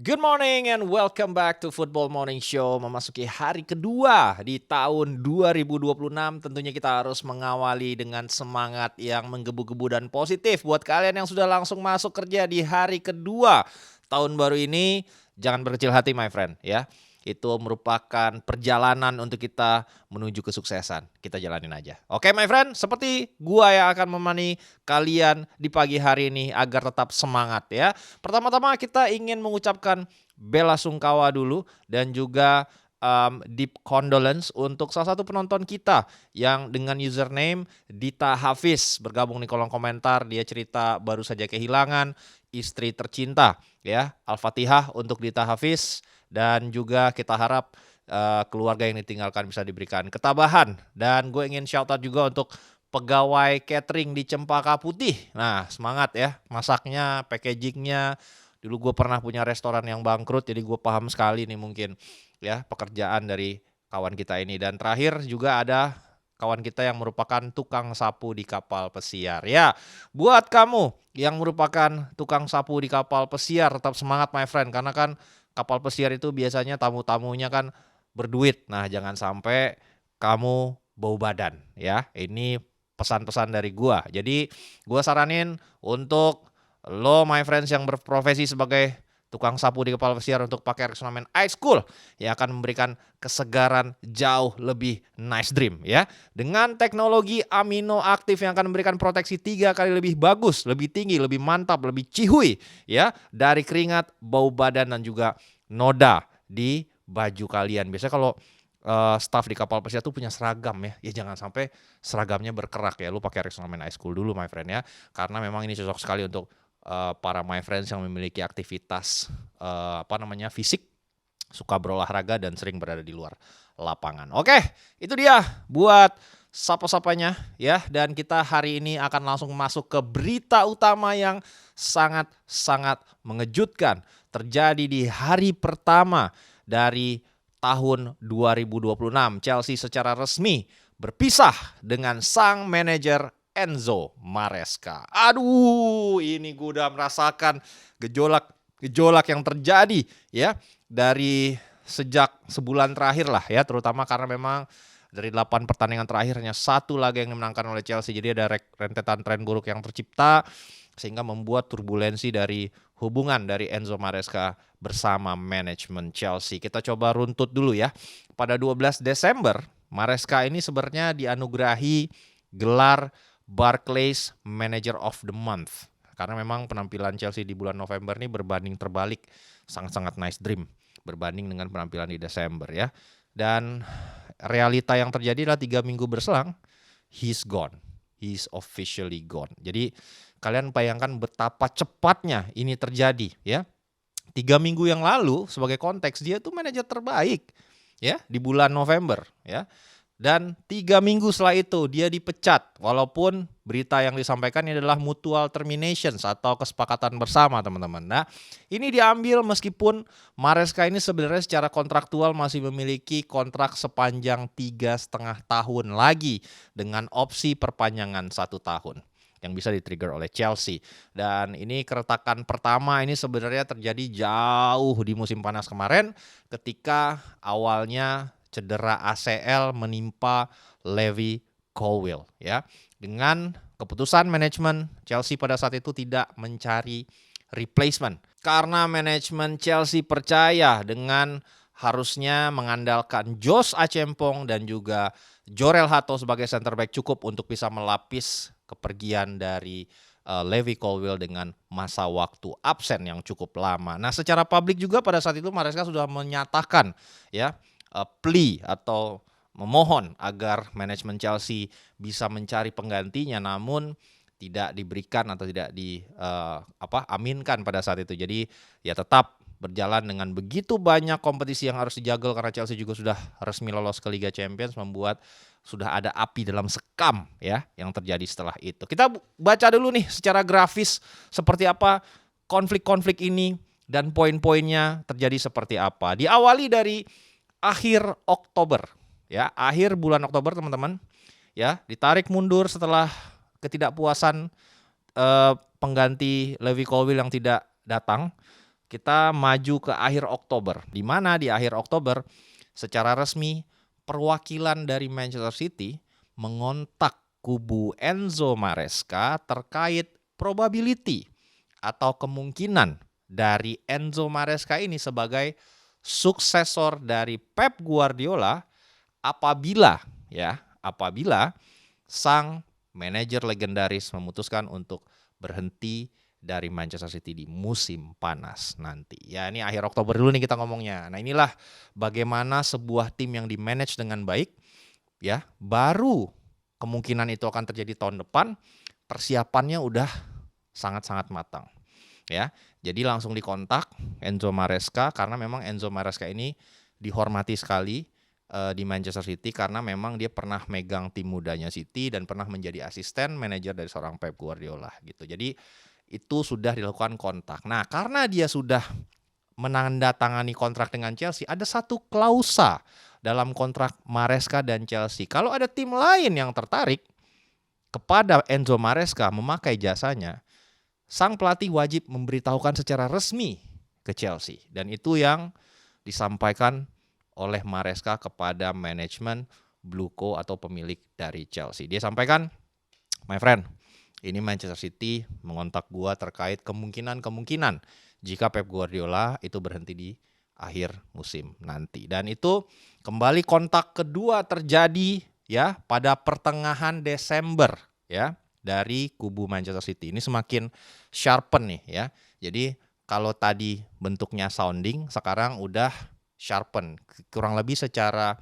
Good morning and welcome back to Football Morning Show. Memasuki hari kedua di tahun 2026, tentunya kita harus mengawali dengan semangat yang menggebu-gebu dan positif. Buat kalian yang sudah langsung masuk kerja di hari kedua tahun baru ini, jangan berkecil hati my friend ya. Itu merupakan perjalanan untuk kita menuju kesuksesan. Kita jalanin aja. Oke my friend, seperti gua yang akan menemani kalian di pagi hari ini agar tetap semangat ya. Pertama-tama kita ingin mengucapkan bela sungkawa dulu dan juga deep condolence untuk salah satu penonton kita yang dengan username Dita Hafiz bergabung di kolom komentar. Dia cerita baru saja kehilangan istri tercinta ya. Al-Fatihah untuk Dita Hafiz. Dan juga kita harap keluarga yang ditinggalkan bisa diberikan ketabahan. Dan gue ingin shout out juga untuk pegawai catering di Cempaka Putih. Nah semangat ya, masaknya, packagingnya. Dulu gue pernah punya restoran yang bangkrut, jadi gue paham sekali nih mungkin ya pekerjaan dari kawan kita ini. Dan terakhir juga ada kawan kita yang merupakan tukang sapu di kapal pesiar. Ya, buat kamu yang merupakan tukang sapu di kapal pesiar, tetap semangat my friend. Karena kan kapal pesiar itu biasanya tamu-tamunya kan berduit. Nah, jangan sampai kamu bau badan ya. Ini pesan-pesan dari gua. Jadi, gua saranin untuk lo my friends yang berprofesi sebagai tukang sapu di kapal pesiar untuk pakai Rexona Ice Cool yang akan memberikan kesegaran jauh lebih nice dream ya. Dengan teknologi amino aktif yang akan memberikan proteksi 3 kali lebih bagus, lebih tinggi, lebih mantap, lebih cihui ya dari keringat, bau badan dan juga noda di baju kalian. Biasanya kalau staff di kapal pesiar tuh punya seragam ya. Ya jangan sampai seragamnya berkerak ya. Lu pakai Rexona Ice Cool dulu my friend ya. Karena memang ini cocok sekali untuk para my friends yang memiliki aktivitas fisik, suka berolahraga dan sering berada di luar lapangan. Oke, itu dia buat sapa-sapanya ya. Dan kita hari ini akan langsung masuk ke berita utama yang sangat-sangat mengejutkan. Terjadi di hari pertama dari tahun 2026. Chelsea secara resmi berpisah dengan sang manajer Enzo Maresca. Aduh, ini gue udah merasakan gejolak yang terjadi ya dari sejak sebulan terakhir lah ya, terutama karena memang dari 8 pertandingan terakhir hanya 1 laga yang dimenangkan oleh Chelsea. Jadi ada rentetan tren buruk yang tercipta sehingga membuat turbulensi dari hubungan dari Enzo Maresca bersama manajemen Chelsea. Kita coba runtut dulu ya. Pada 12 Desember, Maresca ini sebenarnya dianugerahi gelar Barclays Manager of the Month. Karena memang penampilan Chelsea di bulan November ini berbanding terbalik, sangat-sangat nice dream berbanding dengan penampilan di Desember ya. Dan realita yang terjadi adalah 3 minggu berselang, he's gone. He's officially gone. Jadi kalian bayangkan betapa cepatnya ini terjadi ya. 3 minggu yang lalu sebagai konteks dia tuh manajer terbaik ya di bulan November ya. Dan 3 minggu setelah itu dia dipecat. Walaupun berita yang disampaikan ini adalah mutual terminations atau kesepakatan bersama teman-teman. Nah ini diambil meskipun Maresca ini sebenarnya secara kontraktual masih memiliki kontrak sepanjang 3,5 tahun lagi dengan opsi perpanjangan 1 tahun yang bisa di-trigger oleh Chelsea. Dan ini keretakan pertama ini sebenarnya terjadi jauh di musim panas kemarin ketika awalnya cedera ACL menimpa Levi Colwill ya. Dengan keputusan manajemen Chelsea pada saat itu tidak mencari replacement karena manajemen Chelsea percaya dengan harusnya mengandalkan Josh Achempong dan juga Jorel Hato sebagai center back cukup untuk bisa melapis kepergian dari Levi Colwill dengan masa waktu absen yang cukup lama. Nah, secara publik juga pada saat itu Maresca sudah menyatakan ya plea atau memohon agar manajemen Chelsea bisa mencari penggantinya, namun tidak diberikan atau tidak aminkan pada saat itu. Jadi ya tetap berjalan dengan begitu banyak kompetisi yang harus dijagal karena Chelsea juga sudah resmi lolos ke Liga Champions, membuat sudah ada api dalam sekam ya yang terjadi setelah itu. Kita baca dulu nih secara grafis seperti apa konflik-konflik ini dan poin-poinnya terjadi seperti apa. Diawali dari akhir Oktober ya, akhir bulan Oktober teman-teman ya, ditarik mundur setelah ketidakpuasan pengganti Levi Colwill yang tidak datang. kita maju ke akhir Oktober, di mana di akhir Oktober secara resmi perwakilan dari Manchester City mengontak kubu Enzo Maresca terkait probability atau kemungkinan dari Enzo Maresca ini sebagai suksesor dari Pep Guardiola apabila sang manajer legendaris memutuskan untuk berhenti dari Manchester City di musim panas nanti. Ya, ini akhir Oktober dulu nih kita ngomongnya. Nah, inilah bagaimana sebuah tim yang di-manage dengan baik, ya, baru kemungkinan itu akan terjadi tahun depan, persiapannya udah sangat-sangat matang. Ya, jadi langsung dikontak Enzo Maresca karena memang Enzo Maresca ini dihormati sekali di Manchester City karena memang dia pernah megang tim mudanya City dan pernah menjadi asisten manajer dari seorang Pep Guardiola gitu. Jadi itu sudah dilakukan kontak. Nah, karena dia sudah menandatangani kontrak dengan Chelsea, ada satu klausa dalam kontrak Maresca dan Chelsea. Kalau ada tim lain yang tertarik kepada Enzo Maresca memakai jasanya, sang pelatih wajib memberitahukan secara resmi ke Chelsea. Dan itu yang disampaikan oleh Maresca kepada manajemen Bluco atau pemilik dari Chelsea. Dia sampaikan, my friend, ini Manchester City mengontak gua terkait kemungkinan jika Pep Guardiola itu berhenti di akhir musim nanti. Dan itu kembali kontak kedua terjadi ya pada pertengahan Desember ya dari kubu Manchester City. Ini semakin sharpen nih ya. Jadi kalau tadi bentuknya sounding, sekarang udah sharpen. Kurang lebih secara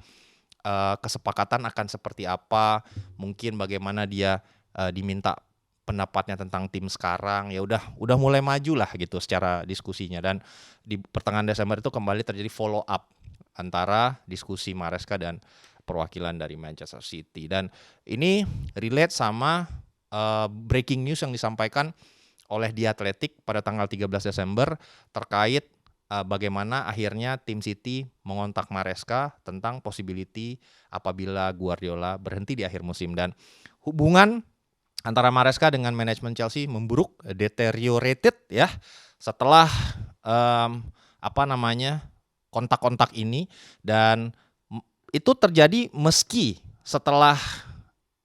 kesepakatan akan seperti apa, mungkin bagaimana dia diminta pendapatnya tentang tim sekarang, ya udah mulai maju lah gitu secara diskusinya. Dan di pertengahan Desember itu kembali terjadi follow up antara diskusi Maresca dan perwakilan dari Manchester City. Dan ini relate sama breaking news yang disampaikan oleh The Athletic pada tanggal 13 Desember terkait bagaimana akhirnya tim City mengontak Maresca tentang possibility apabila Guardiola berhenti di akhir musim. Dan hubungan antara Maresca dengan manajemen Chelsea memburuk, deteriorated ya setelah kontak-kontak ini. Dan itu terjadi meski setelah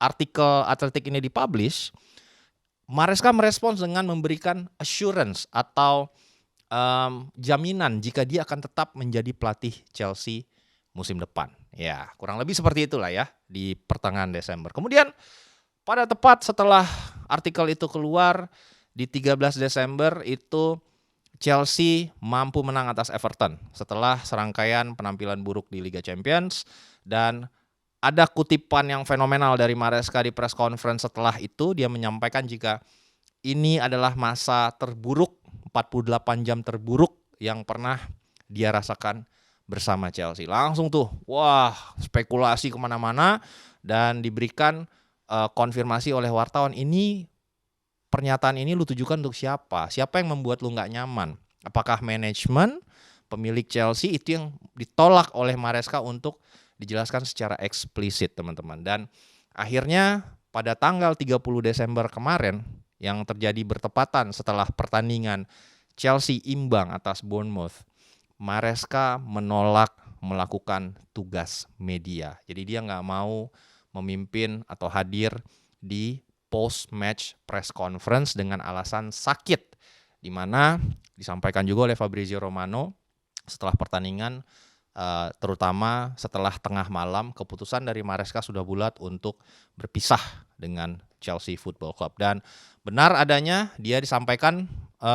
artikel Athletic ini dipublish, Maresca merespons dengan memberikan assurance atau jaminan jika dia akan tetap menjadi pelatih Chelsea musim depan. Ya, kurang lebih seperti itulah ya di pertengahan Desember. Kemudian pada tepat setelah artikel itu keluar di 13 Desember itu Chelsea mampu menang atas Everton setelah serangkaian penampilan buruk di Liga Champions. Dan ada kutipan yang fenomenal dari Maresca di press conference setelah itu. Dia menyampaikan jika ini adalah masa terburuk, 48 jam terburuk yang pernah dia rasakan bersama Chelsea. Langsung tuh, wah, spekulasi kemana-mana dan diberikan konfirmasi oleh wartawan. Ini pernyataan ini lu tujukan untuk siapa? Siapa yang membuat lu nggak nyaman? Apakah manajemen, pemilik Chelsea? Itu yang ditolak oleh Maresca untuk dijelaskan secara eksplisit, teman-teman. Dan akhirnya pada tanggal 30 Desember kemarin yang terjadi bertepatan setelah pertandingan Chelsea imbang atas Bournemouth, Maresca menolak melakukan tugas media. Jadi dia nggak mau memimpin atau hadir di post-match press conference dengan alasan sakit, di mana disampaikan juga oleh Fabrizio Romano setelah pertandingan, terutama setelah tengah malam, keputusan dari Maresca sudah bulat untuk berpisah dengan Chelsea Football Club. Dan benar adanya dia disampaikan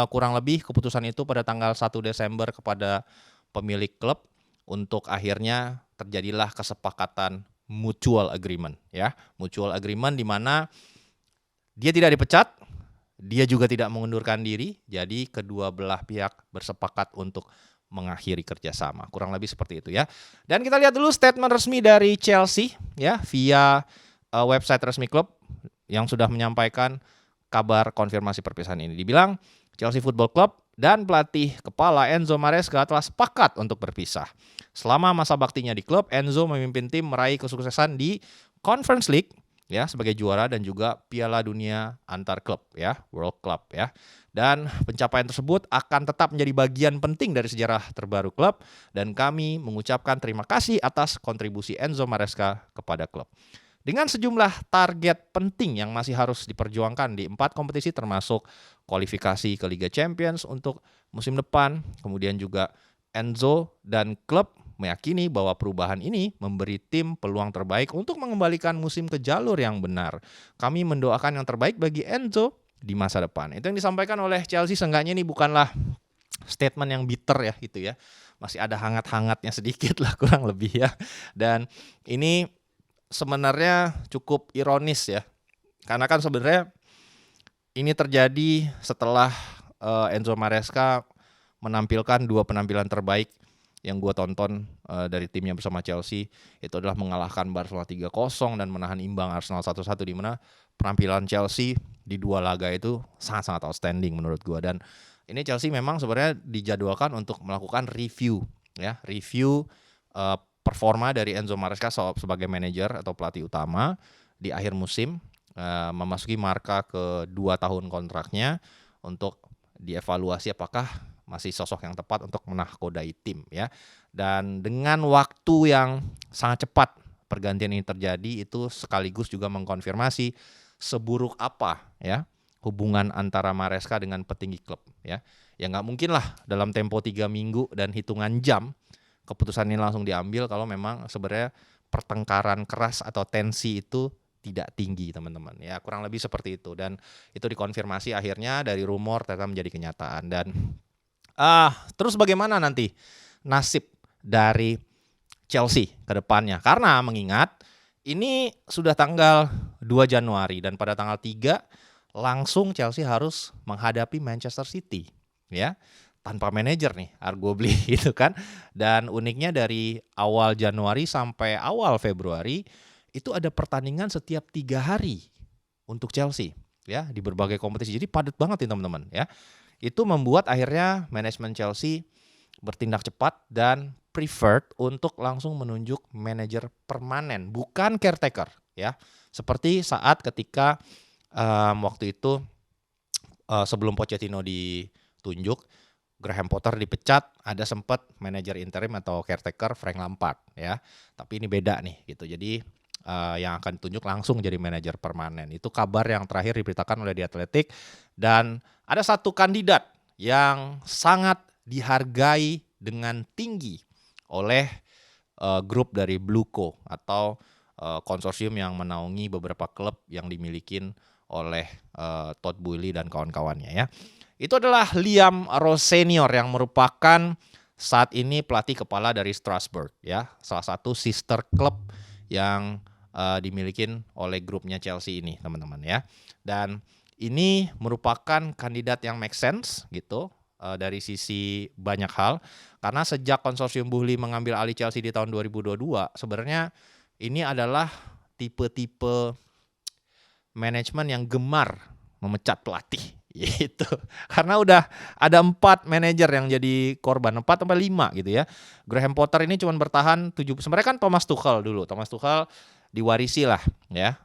kurang lebih keputusan itu pada tanggal 1 Desember kepada pemilik klub untuk akhirnya terjadilah kesepakatan mutual agreement ya. Mutual agreement di mana dia tidak dipecat, dia juga tidak mengundurkan diri. Jadi kedua belah pihak bersepakat untuk mengakhiri kerjasama. Kurang lebih seperti itu ya. Dan kita lihat dulu statement resmi dari Chelsea ya via website resmi klub yang sudah menyampaikan kabar konfirmasi perpisahan ini. Dibilang Chelsea Football Club dan pelatih kepala Enzo Maresca telah sepakat untuk berpisah. Selama masa baktinya di klub, Enzo memimpin tim meraih kesuksesan di Conference League ya sebagai juara dan juga Piala Dunia antar klub ya, World Club ya. Dan pencapaian tersebut akan tetap menjadi bagian penting dari sejarah terbaru klub dan kami mengucapkan terima kasih atas kontribusi Enzo Maresca kepada klub. Dengan sejumlah target penting yang masih harus diperjuangkan di 4 kompetisi termasuk kualifikasi ke Liga Champions untuk musim depan, kemudian juga Enzo dan klub meyakini bahwa perubahan ini memberi tim peluang terbaik untuk mengembalikan musim ke jalur yang benar. Kami mendoakan yang terbaik bagi Enzo di masa depan. Itu yang disampaikan oleh Chelsea, seenggaknya ini bukanlah statement yang bitter ya gitu ya. Masih ada hangat-hangatnya sedikit lah kurang lebih ya. Dan ini sebenarnya cukup ironis ya. Karena kan sebenarnya ini terjadi setelah Enzo Maresca menampilkan 2 penampilan terbaik yang gue tonton dari timnya bersama Chelsea. Itu adalah mengalahkan Barcelona 3-0 dan menahan imbang Arsenal 1-1, di mana penampilan Chelsea di 2 laga itu sangat-sangat outstanding menurut gue. Dan ini Chelsea memang sebenarnya dijadwalkan untuk melakukan review performa dari Enzo Maresca sebagai manajer atau pelatih utama di akhir musim, memasuki marka ke-2 tahun kontraknya, untuk dievaluasi apakah masih sosok yang tepat untuk menahkodai tim ya. Dan dengan waktu yang sangat cepat pergantian ini terjadi, itu sekaligus juga mengkonfirmasi seburuk apa ya hubungan antara Maresca dengan petinggi klub ya. Ya nggak mungkin lah dalam tempo 3 minggu dan hitungan jam keputusan ini langsung diambil kalau memang sebenarnya pertengkaran keras atau tensi itu tidak tinggi, teman-teman. Ya, kurang lebih seperti itu. Dan itu dikonfirmasi akhirnya dari rumor ternyata menjadi kenyataan. Dan terus bagaimana nanti nasib dari Chelsea ke depannya? Karena mengingat ini sudah tanggal 2 Januari dan pada tanggal 3 langsung Chelsea harus menghadapi Manchester City ya. Tanpa manajer nih, arguably gitu kan. Dan uniknya dari awal Januari sampai awal Februari itu ada pertandingan setiap 3 hari untuk Chelsea ya di berbagai kompetisi. Jadi padat banget nih teman-teman ya. Itu membuat akhirnya manajemen Chelsea bertindak cepat dan preferred untuk langsung menunjuk manajer permanen, bukan caretaker ya. Seperti saat ketika waktu itu sebelum Pochettino ditunjuk, Graham Potter dipecat, ada sempat manajer interim atau caretaker Frank Lampard ya. Tapi ini beda nih gitu. Jadi yang akan ditunjuk langsung jadi manajer permanen. Itu kabar yang terakhir diberitakan oleh The Athletic. Dan ada satu kandidat yang sangat dihargai dengan tinggi oleh grup dari Blueco atau konsorsium yang menaungi beberapa klub yang dimiliki oleh Todd Boehly dan kawan-kawannya ya. Itu adalah Liam Rose Senior yang merupakan saat ini pelatih kepala dari Strasbourg ya, salah satu sister club yang dimiliki oleh grupnya Chelsea ini, teman-teman ya. Dan ini merupakan kandidat yang make sense gitu dari sisi banyak hal, karena sejak konsorsium Boehly mengambil alih Chelsea di tahun 2022 sebenarnya ini adalah tipe-tipe manajemen yang gemar memecat pelatih gitu. Karena udah ada 4 manajer yang jadi korban, 4 sampai 5 gitu ya. Graham Potter ini cuma bertahan 7, sebenarnya kan Thomas Tuchel dulu. Thomas Tuchel diwarisi lah ya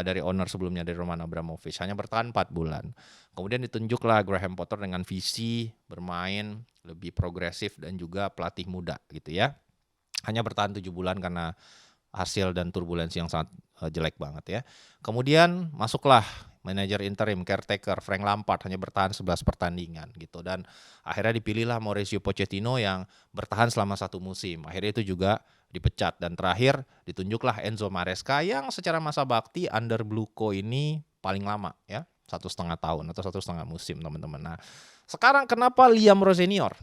dari owner sebelumnya, dari Roman Abramovich, hanya bertahan 4 bulan. Kemudian ditunjuklah Graham Potter dengan visi bermain lebih progresif dan juga pelatih muda gitu ya. Hanya bertahan 7 bulan karena hasil dan turbulensi yang sangat jelek banget ya. Kemudian masuklah manajer interim caretaker Frank Lampard, hanya bertahan 11 pertandingan gitu. Dan akhirnya dipilihlah Mauricio Pochettino yang bertahan selama 1 musim. Akhirnya itu juga dipecat. Dan terakhir ditunjuklah Enzo Maresca yang secara masa bakti under Blueco ini paling lama ya, 1,5 tahun atau 1,5 musim, teman-teman. Nah, sekarang kenapa Liam Rose Senior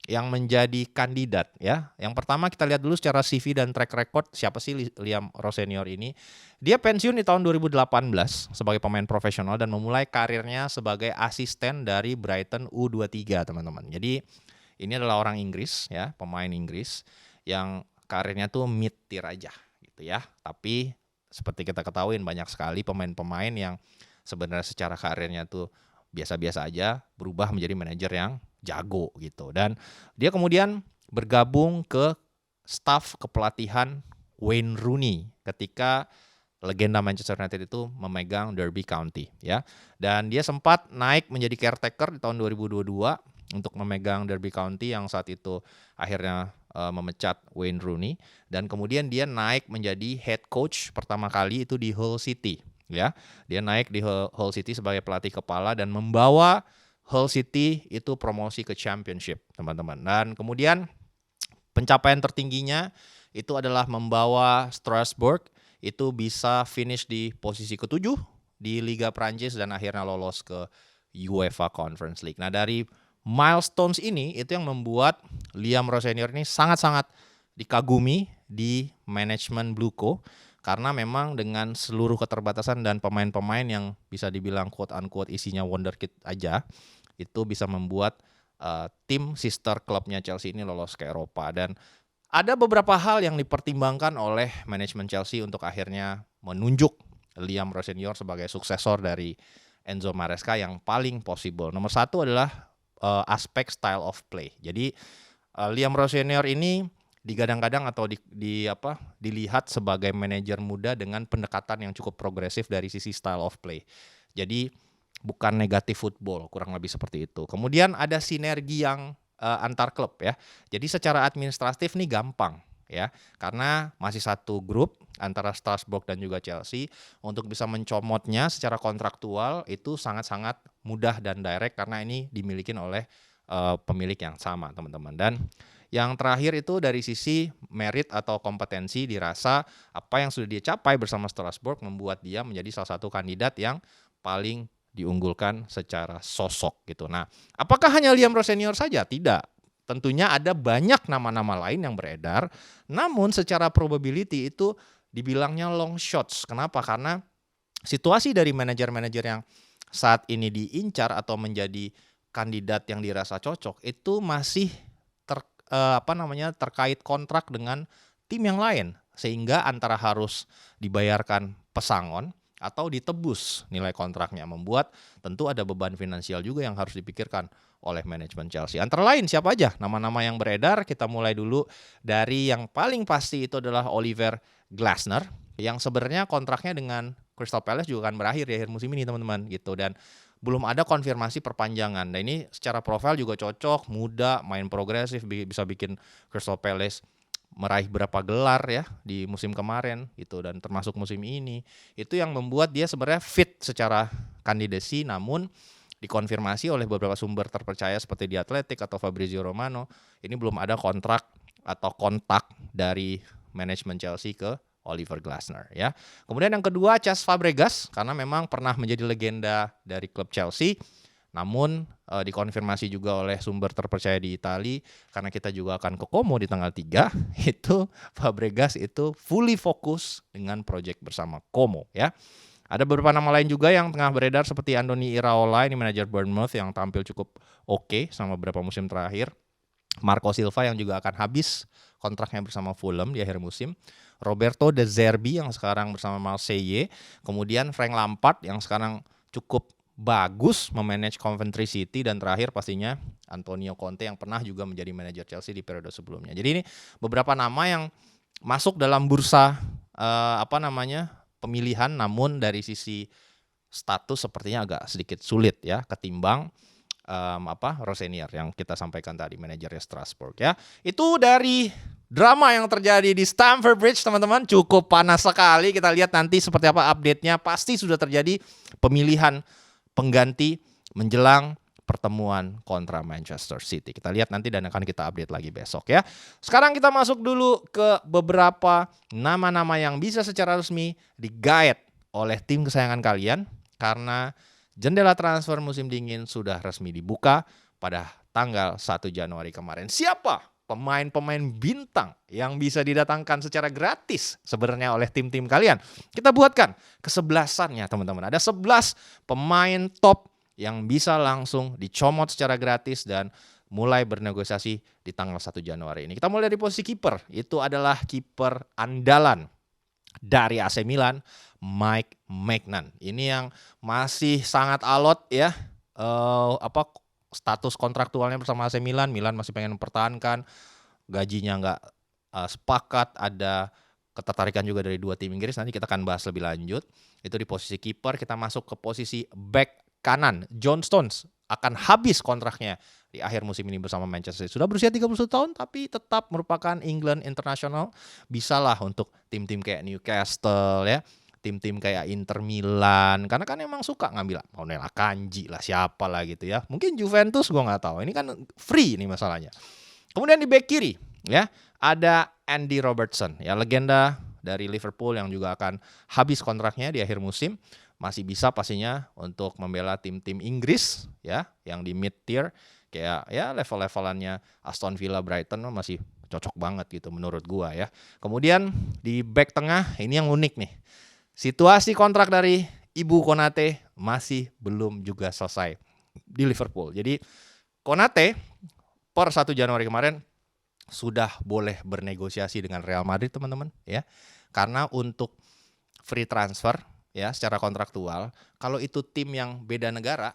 yang menjadi kandidat ya? Yang pertama kita lihat dulu secara CV dan track record siapa sih Liam Rose Senior ini. Dia pensiun di tahun 2018 sebagai pemain profesional dan memulai karirnya sebagai asisten dari Brighton U23, teman-teman. Jadi ini adalah orang Inggris ya, pemain Inggris yang karirnya tuh mid tier aja gitu ya. Tapi seperti kita ketahui banyak sekali pemain-pemain yang sebenarnya secara karirnya tuh biasa-biasa aja berubah menjadi manajer yang jago gitu. Dan dia kemudian bergabung ke staf kepelatihan Wayne Rooney ketika legenda Manchester United itu memegang Derby County ya. Dan dia sempat naik menjadi caretaker di tahun 2022 untuk memegang Derby County yang saat itu akhirnya memecat Wayne Rooney, dan kemudian dia naik menjadi head coach pertama kali itu di Hull City ya. Dia naik di Hull City sebagai pelatih kepala dan membawa Hull City itu promosi ke Championship, teman-teman. Dan kemudian pencapaian tertingginya itu adalah membawa Strasbourg itu bisa finish di posisi ke-7 di Liga Prancis dan akhirnya lolos ke UEFA Conference League. Nah, dari milestones ini itu yang membuat Liam Rowe Senior ini sangat-sangat dikagumi di manajemen Blueco, karena memang dengan seluruh keterbatasan dan pemain-pemain yang bisa dibilang quote-unquote isinya wonderkid aja, itu bisa membuat tim sister klubnya Chelsea ini lolos ke Eropa. Dan ada beberapa hal yang dipertimbangkan oleh manajemen Chelsea untuk akhirnya menunjuk Liam Rowe Senior sebagai suksesor dari Enzo Maresca yang paling possible. Nomor satu adalah aspek style of play. Jadi Liam Rowe Senior ini digadang-gadang atau dilihat sebagai manajer muda dengan pendekatan yang cukup progresif dari sisi style of play. Jadi bukan negatif football, kurang lebih seperti itu. Kemudian ada sinergi yang antar klub ya. Jadi secara administratif nih gampang ya, karena masih satu grup antara Strasbourg dan juga Chelsea. Untuk bisa mencomotnya secara kontraktual itu sangat-sangat mudah dan direct karena ini dimiliki oleh pemilik yang sama, teman-teman. Dan yang terakhir itu dari sisi merit atau kompetensi, dirasa apa yang sudah dia capai bersama Strasbourg membuat dia menjadi salah satu kandidat yang paling diunggulkan secara sosok gitu. Nah, apakah hanya Liam Rowe Senior saja? Tidak. Tentunya ada banyak nama-nama lain yang beredar, namun secara probability itu dibilangnya long shots. Kenapa? Karena situasi dari manajer-manajer yang saat ini diincar atau menjadi kandidat yang dirasa cocok itu masih terkait kontrak dengan tim yang lain, sehingga antara harus dibayarkan pesangon atau ditebus nilai kontraknya, membuat tentu ada beban finansial juga yang harus dipikirkan oleh manajemen Chelsea. Antara lain siapa aja nama-nama yang beredar? Kita mulai dulu dari yang paling pasti itu adalah Oliver Glasner, yang sebenarnya kontraknya dengan Crystal Palace juga akan berakhir di akhir musim ini, teman-teman, gitu. Dan belum ada konfirmasi perpanjangan. Dan ini secara profil juga cocok, muda, main progresif, bisa bikin Crystal Palace meraih berapa gelar ya di musim kemarin gitu, dan termasuk musim ini. Itu yang membuat dia sebenarnya fit secara kandidasi, namun dikonfirmasi oleh beberapa sumber terpercaya seperti The Athletic atau Fabrizio Romano, ini belum ada kontrak atau kontak dari manajemen Chelsea ke Oliver Glasner ya. Kemudian yang kedua, Cesc Fabregas, karena memang pernah menjadi legenda dari klub Chelsea, namun dikonfirmasi juga oleh sumber terpercaya di Italia, karena kita juga akan ke Como di tanggal 3, itu Fabregas itu fully fokus dengan proyek bersama Como ya. Ada beberapa nama lain juga yang tengah beredar seperti Andoni Iraola, ini manajer Bournemouth yang tampil cukup oke selama beberapa musim terakhir. Marco Silva yang juga akan habis kontraknya bersama Fulham di akhir musim. Roberto De Zerbi yang sekarang bersama Marseille. Kemudian Frank Lampard yang sekarang cukup bagus memanage Coventry City. Dan terakhir pastinya Antonio Conte yang pernah juga menjadi manajer Chelsea di periode sebelumnya. Jadi ini beberapa nama yang masuk dalam bursa pemilihan, namun dari sisi status sepertinya agak sedikit sulit ya ketimbang Rowe Senior yang kita sampaikan tadi, manajernya Strasbourg ya. Itu dari drama yang terjadi di Stamford Bridge, teman-teman, cukup panas sekali. Kita lihat nanti seperti apa update-nya. Pasti sudah terjadi pemilihan pengganti menjelang pertemuan kontra Manchester City. Kita lihat nanti dan akan kita update lagi besok ya. Sekarang kita masuk dulu ke beberapa nama-nama yang bisa secara resmi di-guide oleh tim kesayangan kalian, karena jendela transfer musim dingin sudah resmi dibuka pada tanggal 1 Januari kemarin. Siapa pemain-pemain bintang yang bisa didatangkan secara gratis sebenarnya oleh tim-tim kalian? Kita buatkan kesebelasannya, teman-teman. Ada 11 pemain top yang bisa langsung dicomot secara gratis dan mulai bernegosiasi di tanggal 1 Januari ini. Kita mulai dari posisi kiper. Itu adalah kiper andalan dari AC Milan, Mike Maignan. Ini yang masih sangat alot ya, status kontraktualnya bersama AC Milan. Milan masih pengen mempertahankan, gajinya nggak sepakat, ada ketertarikan juga dari dua tim Inggris. Nanti kita akan bahas lebih lanjut. Itu di posisi kiper. Kita masuk ke posisi back kanan. John Stones akan habis kontraknya di akhir musim ini bersama Manchester City. Sudah berusia 31 tahun tapi tetap merupakan England international. Bisalah untuk tim-tim kayak Newcastle ya. Tim-tim kayak Inter Milan. Karena kan emang suka ngambil Manuel Akanji lah, siapa lah gitu ya. Mungkin Juventus gue nggak tahu. Ini kan free nih masalahnya. Kemudian di back kiri ya ada Andy Robertson ya, legenda dari Liverpool yang juga akan habis kontraknya di akhir musim. Masih bisa pastinya untuk membela tim-tim Inggris ya yang di mid tier kayak ya level-levelannya Aston Villa, Brighton masih cocok banget gitu menurut gua ya. Kemudian di back tengah ini yang unik nih. Situasi kontrak dari Ibu Konate masih belum juga selesai di Liverpool. Jadi Konate per 1 Januari kemarin sudah boleh bernegosiasi dengan Real Madrid teman-teman ya. Karena untuk free transfer ya secara kontraktual, kalau itu tim yang beda negara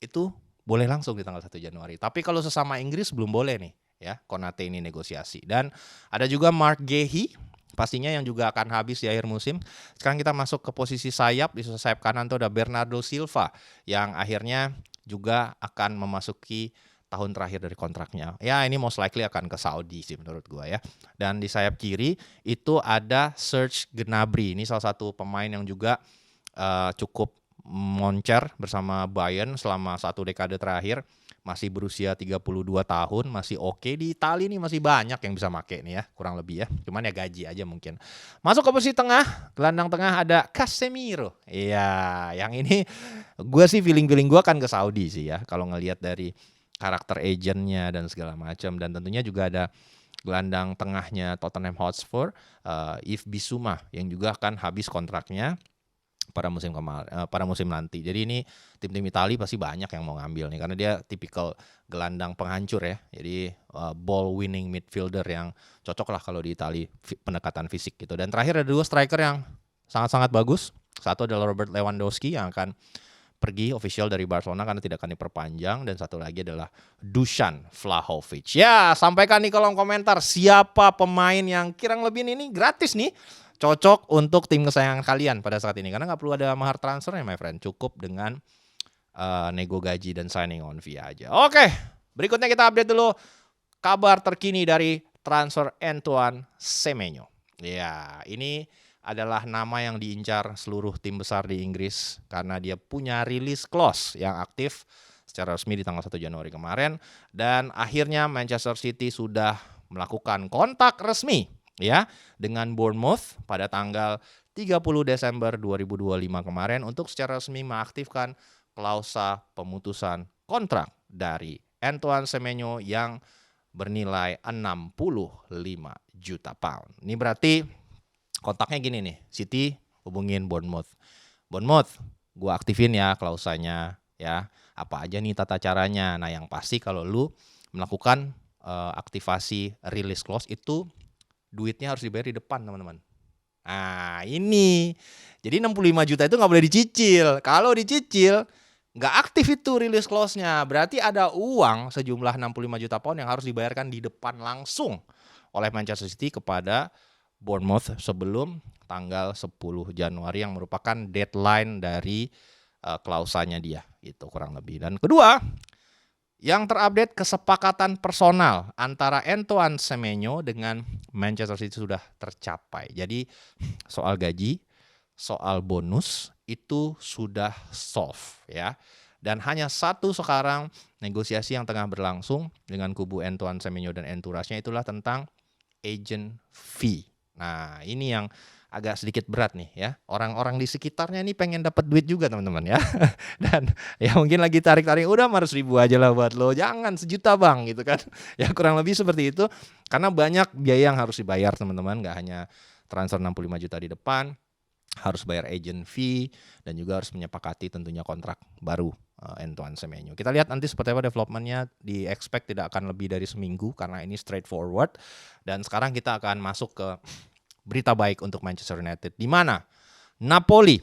itu boleh langsung di tanggal 1 Januari. Tapi kalau sesama Inggris belum boleh nih ya Konate ini negosiasi. Dan ada juga Mark Guehi pastinya yang juga akan habis di akhir musim. Sekarang kita masuk ke posisi sayap. Di sayap kanan tuh ada Bernardo Silva yang akhirnya juga akan memasuki tahun terakhir dari kontraknya. Ya ini most likely akan ke Saudi sih menurut gua ya. Dan di sayap kiri itu ada Serge Gnabry. Ini salah satu pemain yang juga cukup moncer bersama Bayern selama 1 dekade terakhir. Masih berusia 32 tahun, masih oke. Di Italia nih masih banyak yang bisa make nih ya, kurang lebih ya. Cuman ya gaji aja mungkin. Masuk ke posisi tengah, gelandang tengah ada Casemiro. Iya, yang ini gue sih feeling gue akan ke Saudi sih ya. Kalau ngelihat dari karakter agentnya dan segala macam. Dan tentunya juga ada gelandang tengahnya Tottenham Hotspur, Yves Bissouma yang juga akan habis kontraknya pada musim nanti. Jadi ini tim-tim Italia pasti banyak yang mau ngambil nih karena dia tipikal gelandang penghancur ya. Jadi ball winning midfielder yang cocok lah kalau di Italia pendekatan fisik gitu. Dan terakhir ada 2 striker yang sangat-sangat bagus. Satu adalah Robert Lewandowski yang akan pergi official dari Barcelona karena tidak akan diperpanjang, dan satu lagi adalah Dusan Vlahovic. Ya, sampaikan di kolom komentar siapa pemain yang kirang lebih ini gratis nih cocok untuk tim kesayangan kalian pada saat ini, karena nggak perlu ada mahar transfer ya my friend, cukup dengan nego gaji dan signing on fee aja. Oke, berikutnya kita update dulu kabar terkini dari transfer Antoine Semenyo. Ya, ini adalah nama yang diincar seluruh tim besar di Inggris karena dia punya release clause yang aktif secara resmi di tanggal 1 Januari kemarin, dan akhirnya Manchester City sudah melakukan kontak resmi ya dengan Bournemouth pada tanggal 30 Desember 2025 kemarin untuk secara resmi mengaktifkan klausa pemutusan kontrak dari Antoine Semenyo yang bernilai 65 juta pound. Ini berarti kontaknya gini nih, City hubungin Bournemouth. Bournemouth, gua aktifin ya klausanya ya. Apa aja nih tata caranya? Nah, yang pasti kalau lu melakukan aktivasi release clause itu duitnya harus dibayar di depan, teman-teman. Nah, ini. Jadi 65 juta itu nggak boleh dicicil. Kalau dicicil, nggak aktif itu release clause-nya. Berarti ada uang sejumlah 65 juta pound yang harus dibayarkan di depan langsung oleh Manchester City kepada Bournemouth sebelum tanggal 10 Januari yang merupakan deadline dari klausanya dia. Itu kurang lebih. Dan kedua, yang terupdate kesepakatan personal antara Antoine Semenyo dengan Manchester City sudah tercapai. Jadi soal gaji, soal bonus itu sudah solve ya. Dan hanya satu sekarang negosiasi yang tengah berlangsung dengan kubu Antoine Semenyo dan entourage-nya itulah tentang agent fee. Nah, ini yang agak sedikit berat nih ya. Orang-orang di sekitarnya ini pengen dapat duit juga teman-teman ya. Dan ya mungkin lagi tarik-tarik, udah 500.000 aja lah buat lo, jangan 1 juta bang gitu kan. Ya kurang lebih seperti itu. Karena banyak biaya yang harus dibayar teman-teman. Gak hanya transfer 65 juta di depan, harus bayar agent fee, dan juga harus menyepakati tentunya kontrak baru Antoine Semenyo. Kita lihat nanti seperti apa developmentnya. Di expect tidak akan lebih dari seminggu karena ini straightforward. Dan sekarang kita akan masuk ke berita baik untuk Manchester United, di mana Napoli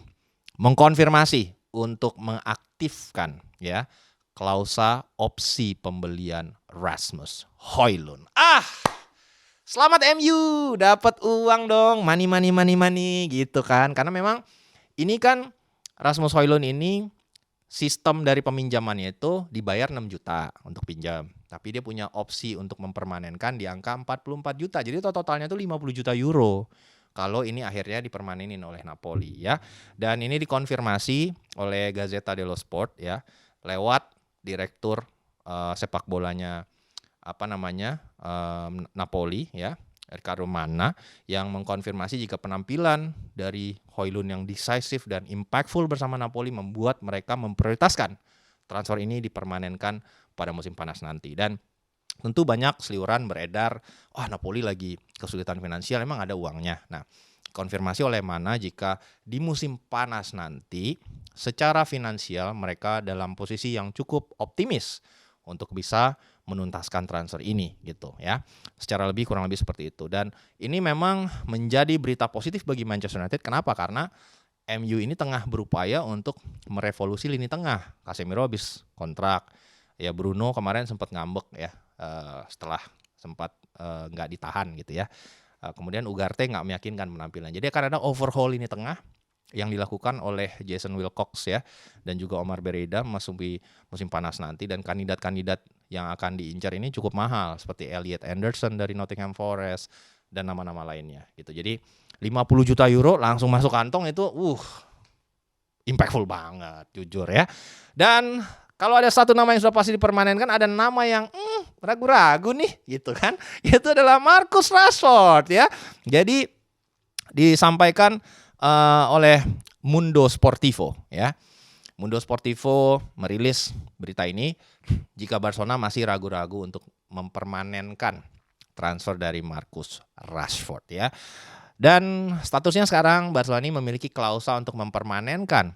mengkonfirmasi untuk mengaktifkan ya klausa opsi pembelian Rasmus Højlund. Selamat MU, dapat uang dong, money money money money gitu kan. Karena memang ini kan Rasmus Højlund ini sistem dari peminjamannya itu dibayar 6 juta untuk pinjam. Tapi dia punya opsi untuk mempermanenkan di angka 44 juta. Jadi totalnya itu 50 juta euro. Kalau ini akhirnya dipermanenin oleh Napoli ya. Dan ini dikonfirmasi oleh Gazzetta dello Sport ya, lewat direktur sepak bolanya Napoli ya, Riccardo Manna, yang mengkonfirmasi jika penampilan dari Højlund yang decisive dan impactful bersama Napoli membuat mereka memprioritaskan transfer ini dipermanenkan pada musim panas nanti. Dan tentu banyak seliuran beredar, Napoli lagi kesulitan finansial, emang ada uangnya. Nah, konfirmasi oleh Manna jika di musim panas nanti secara finansial mereka dalam posisi yang cukup optimis untuk bisa menuntaskan transfer ini gitu ya. Secara kurang lebih seperti itu. Dan ini memang menjadi berita positif bagi Manchester United. Kenapa? Karena MU ini tengah berupaya untuk merevolusi lini tengah. Casemiro habis kontrak. Ya Bruno kemarin sempat ngambek ya setelah sempat nggak ditahan gitu ya. Kemudian Ugarte nggak meyakinkan penampilan. Jadi akan ada overhaul lini tengah yang dilakukan oleh Jason Wilcox ya, dan juga Omar Bereda memasuki musim panas nanti. Dan kandidat-kandidat yang akan diincar ini cukup mahal seperti Elliot Anderson dari Nottingham Forest dan nama-nama lainnya gitu. Jadi 50 juta euro langsung masuk kantong itu impactful banget jujur ya. Dan kalau ada satu nama yang sudah pasti dipermanenkan, ada nama yang ragu-ragu nih gitu kan. Itu adalah Marcus Rashford ya. Jadi disampaikan oleh Mundo Sportivo ya. Mundo Sportivo merilis berita ini jika Barcelona masih ragu-ragu untuk mempermanenkan transfer dari Marcus Rashford ya. Dan statusnya sekarang Barcelona ini memiliki klausa untuk mempermanenkan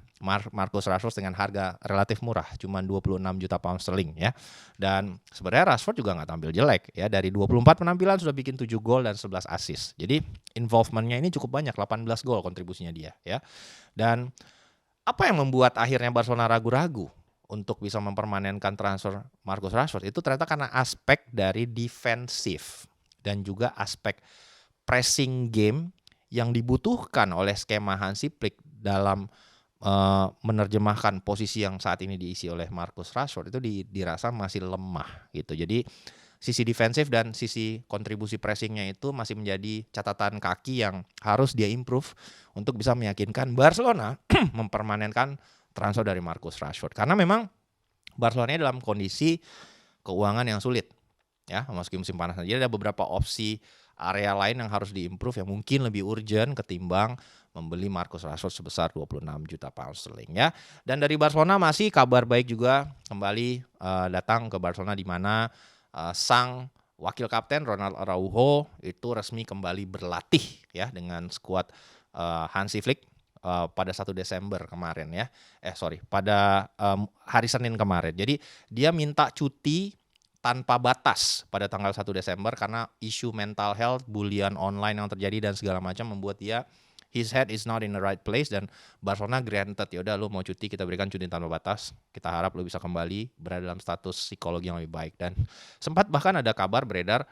Marcus Rashford dengan harga relatif murah, cuma 26 juta pound sterling ya. Dan sebenarnya Rashford juga nggak tampil jelek ya, dari 24 penampilan sudah bikin 7 gol dan 11 assist. Jadi involvementnya ini cukup banyak, 18 gol kontribusinya dia ya. Dan apa yang membuat akhirnya Barcelona ragu-ragu untuk bisa mempermanenkan transfer Marcus Rashford itu ternyata karena aspek dari defensif dan juga aspek pressing game yang dibutuhkan oleh skema Hansi Flick dalam menerjemahkan posisi yang saat ini diisi oleh Marcus Rashford itu dirasa masih lemah gitu. Jadi sisi defensif dan sisi kontribusi pressingnya itu masih menjadi catatan kaki yang harus dia improve untuk bisa meyakinkan Barcelona mempermanenkan transfer dari Marcus Rashford. Karena memang Barcelona dalam kondisi keuangan yang sulit ya, memasuki musim panas. Jadi ada beberapa opsi area lain yang harus diimprove yang mungkin lebih urgent ketimbang membeli Marcus Rashford sebesar 26 juta pound sterling ya. Dan dari Barcelona masih kabar baik juga kembali datang ke Barcelona, di mana sang wakil kapten Ronald Araujo itu resmi kembali berlatih ya dengan skuad Hansi Flick pada 1 Desember kemarin ya. Pada hari Senin kemarin. Jadi dia minta cuti tanpa batas pada tanggal 1 Desember karena isu mental health, bulian online yang terjadi dan segala macam membuat dia his head is not in the right place. Dan Barcelona granted, yaudah lu mau cuti, kita berikan cuti tanpa batas, kita harap lu bisa kembali berada dalam status psikologi yang lebih baik. Dan sempat bahkan ada kabar beredar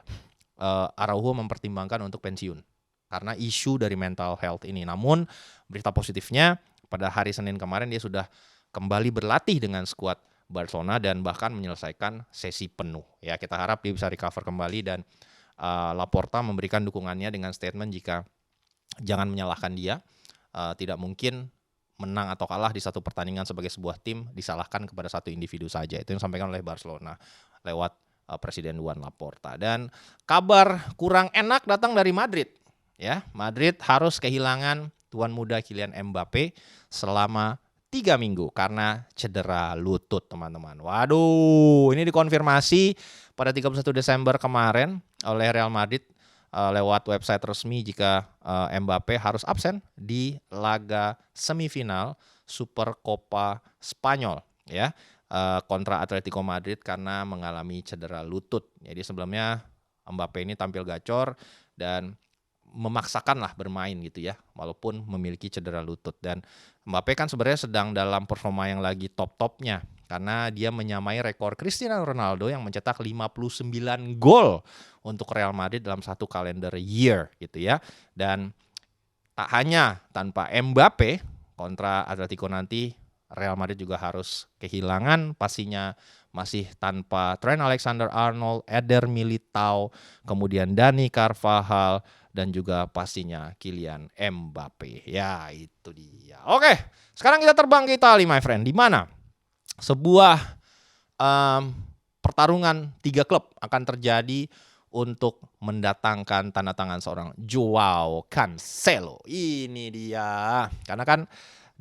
Araujo mempertimbangkan untuk pensiun karena isu dari mental health ini. Namun berita positifnya pada hari Senin kemarin dia sudah kembali berlatih dengan skuad Barcelona dan bahkan menyelesaikan sesi penuh ya. Kita harap dia bisa recover kembali. Dan Laporta memberikan dukungannya dengan statement jika jangan menyalahkan dia, tidak mungkin menang atau kalah di satu pertandingan sebagai sebuah tim disalahkan kepada satu individu saja. Itu yang disampaikan oleh Barcelona lewat Presiden Juan Laporta. Dan kabar kurang enak datang dari Madrid ya. Madrid harus kehilangan tuan muda Kylian Mbappe selama 3 minggu karena cedera lutut, teman-teman. Waduh, ini dikonfirmasi pada 31 Desember kemarin oleh Real Madrid lewat website resmi jika Mbappe harus absen di laga semifinal Supercopa Spanyol ya, kontra Atletico Madrid karena mengalami cedera lutut. Jadi sebelumnya Mbappe ini tampil gacor dan memaksakanlah bermain gitu ya, walaupun memiliki cedera lutut. Dan Mbappe kan sebenarnya sedang dalam performa yang lagi top-topnya karena dia menyamai rekor Cristiano Ronaldo yang mencetak 59 gol untuk Real Madrid dalam satu kalender year gitu ya. Dan tak hanya tanpa Mbappe kontra Atletico nanti, Real Madrid juga harus kehilangan pastinya masih tanpa Trent Alexander-Arnold, Eder Militao, kemudian Dani Carvajal, dan juga pastinya Kylian Mbappe. Ya, itu dia. Oke, sekarang kita terbang ke Italia, my friend. Di mana sebuah pertarungan 3 klub akan terjadi untuk mendatangkan tanda tangan seorang Joao Cancelo. Ini dia. Karena kan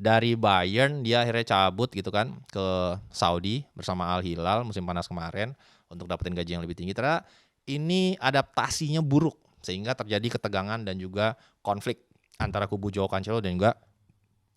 dari Bayern dia akhirnya cabut gitu kan ke Saudi bersama Al Hilal musim panas kemarin untuk dapetin gaji yang lebih tinggi. Ternyata ini adaptasinya buruk sehingga terjadi ketegangan dan juga konflik antara kubu Joao Cancelo dan juga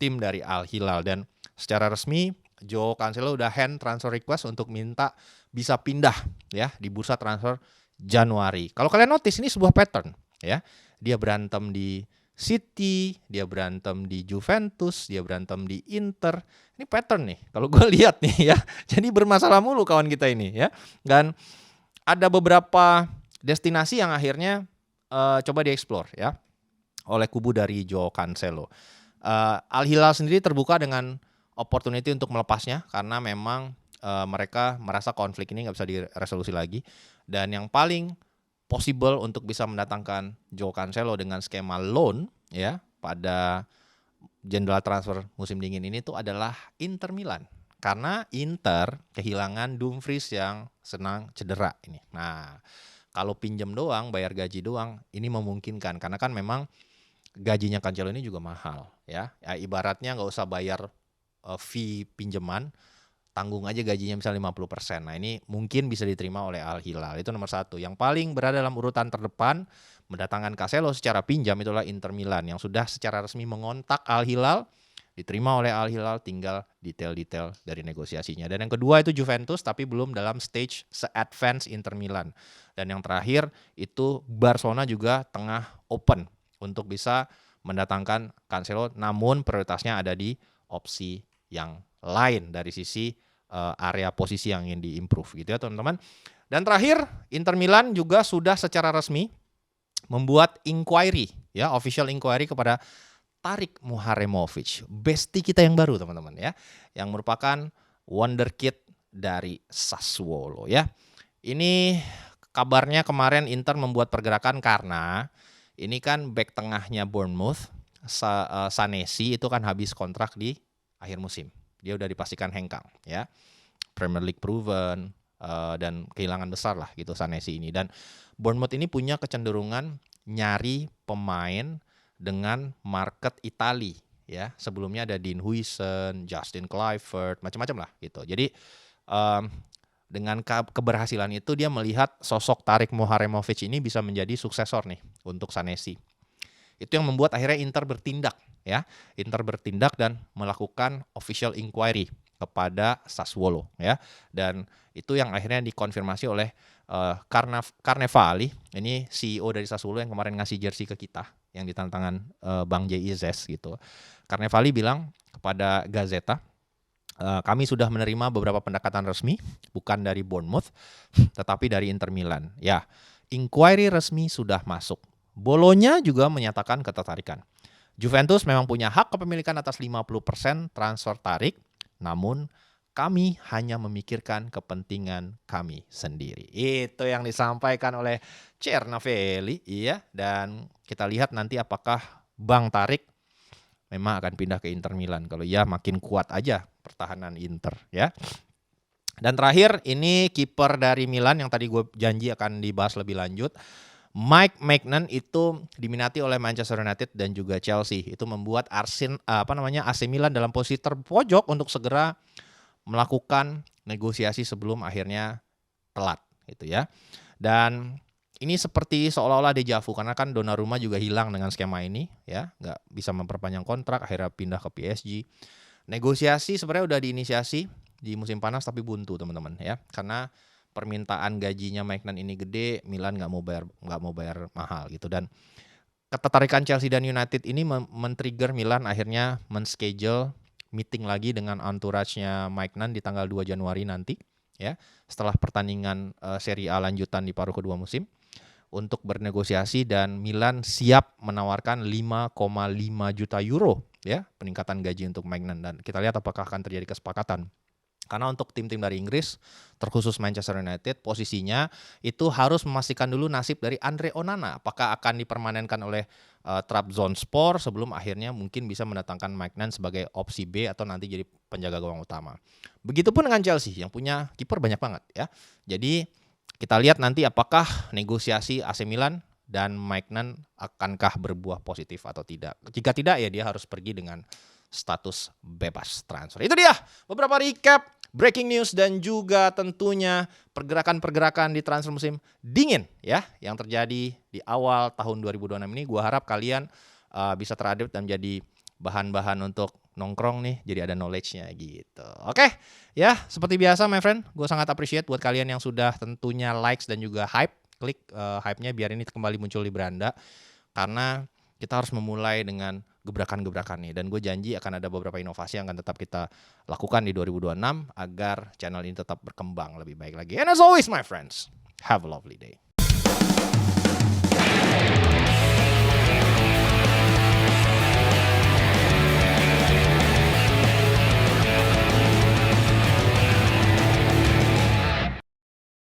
tim dari Al Hilal. Dan secara resmi Joao Cancelo udah hand transfer request untuk minta bisa pindah ya di bursa transfer Januari. Kalau kalian notice ini sebuah pattern ya. Dia berantem di City, dia berantem di Juventus, dia berantem di Inter. Ini pattern nih kalau gue lihat nih ya. Jadi bermasalah mulu kawan kita ini ya. Dan ada beberapa destinasi yang akhirnya coba dieksplor ya oleh kubu dari Joao Cancelo. Al Hilal sendiri terbuka dengan opportunity untuk melepasnya karena memang mereka merasa konflik ini nggak bisa diresolusi lagi. Dan yang paling possible untuk bisa mendatangkan Joao Cancelo dengan skema loan ya pada jendela transfer musim dingin ini tuh adalah Inter Milan. Karena Inter kehilangan Dumfries yang senang cedera ini. Nah, kalau pinjam doang, bayar gaji doang, ini memungkinkan karena kan memang gajinya Cancelo ini juga mahal ya. Ibaratnya nggak usah bayar fee pinjaman, tanggung aja gajinya misalnya 50%. Nah ini mungkin bisa diterima oleh Al Hilal. Itu nomor 1. Yang paling berada dalam urutan terdepan mendatangkan Cancelo secara pinjam itulah Inter Milan yang sudah secara resmi mengontak Al Hilal, diterima oleh Al Hilal, tinggal detail-detail dari negosiasinya. Dan yang kedua itu Juventus tapi belum dalam stage se-advance Inter Milan. Dan yang terakhir itu Barcelona juga tengah open untuk bisa mendatangkan Cancelo, namun prioritasnya ada di opsi yang lain dari sisi area posisi yang ingin diimprove gitu ya teman-teman. Dan terakhir Inter Milan juga sudah secara resmi membuat inquiry ya, official inquiry kepada Tarik Muharemovic, bestie kita yang baru teman-teman ya, yang merupakan wonderkid dari Sassuolo ya. Ini kabarnya kemarin Inter membuat pergerakan karena ini kan back tengahnya Bournemouth, Sanesi itu kan habis kontrak di akhir musim. Dia udah dipastikan hengkang ya. Premier League proven dan kehilangan besar lah gitu Sanesi ini. Dan Bournemouth ini punya kecenderungan nyari pemain dengan market Itali ya. Sebelumnya ada Dean Huijsen, Justin Kluivert, macam-macam lah gitu. Jadi dengan keberhasilan itu dia melihat sosok Tarik Muharemovic ini bisa menjadi suksesor nih untuk Sanesi. Itu yang membuat akhirnya Inter bertindak ya. Inter bertindak dan melakukan official inquiry kepada Sassuolo ya. Dan itu yang akhirnya dikonfirmasi oleh Carnevali, ini CEO dari Sassuolo yang kemarin ngasih jersey ke kita yang ditantangan Bang J.I.Z gitu. Carnevali bilang kepada Gazzetta, kami sudah menerima beberapa pendekatan resmi bukan dari Bournemouth tetapi dari Inter Milan. Ya, inquiry resmi sudah masuk. Bologna juga menyatakan ketertarikan. Juventus memang punya hak kepemilikan atas 50% transfer Tarik, namun kami hanya memikirkan kepentingan kami sendiri. Itu yang disampaikan oleh Carnevali, iya. Dan kita lihat nanti apakah Bang Tarik memang akan pindah ke Inter Milan. Kalau ya makin kuat aja pertahanan Inter ya. Dan terakhir ini kiper dari Milan yang tadi gue janji akan dibahas lebih lanjut. Mike Maignan itu diminati oleh Manchester United dan juga Chelsea. Itu membuat AC Milan dalam posisi terpojok untuk segera melakukan negosiasi sebelum akhirnya telat gitu ya. Dan ini seperti seolah-olah deja vu karena kan Donnarumma juga hilang dengan skema ini ya, nggak bisa memperpanjang kontrak, akhirnya pindah ke PSG. Negosiasi sebenarnya udah diinisiasi di musim panas tapi buntu teman-teman ya, karena permintaan gajinya Maignan ini gede, Milan nggak mau bayar mahal gitu. Dan ketertarikan Chelsea dan United ini men-trigger Milan akhirnya men-schedule meeting lagi dengan entourage-nya Maignan di tanggal 2 Januari nanti ya, setelah pertandingan Serie A lanjutan di paruh kedua musim. untuk bernegosiasi dan Milan siap menawarkan 5,5 juta euro ya peningkatan gaji untuk Maignan, dan kita lihat apakah akan terjadi kesepakatan. Karena untuk tim-tim dari Inggris, terkhusus Manchester United, posisinya itu harus memastikan dulu nasib dari Andre Onana. Apakah akan dipermanenkan oleh Trabzonspor sebelum akhirnya mungkin bisa mendatangkan Maignan sebagai opsi B atau nanti jadi penjaga gawang utama. Begitupun dengan Chelsea yang punya kiper banyak banget ya. Jadi kita lihat nanti apakah negosiasi AC Milan dan Maignan akankah berbuah positif atau tidak. Jika tidak ya dia harus pergi dengan status bebas transfer. Itu dia beberapa recap, breaking news, dan juga tentunya pergerakan-pergerakan di transfer musim dingin ya yang terjadi di awal tahun 2026 ini. Gua harap kalian bisa terupdate dan jadi bahan-bahan untuk nongkrong nih, jadi ada knowledge-nya gitu. Oke, ya seperti biasa my friend, gue sangat appreciate buat kalian yang sudah tentunya likes dan juga klik hype-nya biar ini kembali muncul di beranda. Karena kita harus memulai dengan gebrakan-gebrakan nih, dan gue janji akan ada beberapa inovasi yang akan tetap kita lakukan di 2026 agar channel ini tetap berkembang lebih baik lagi. And as always my friends, have a lovely day.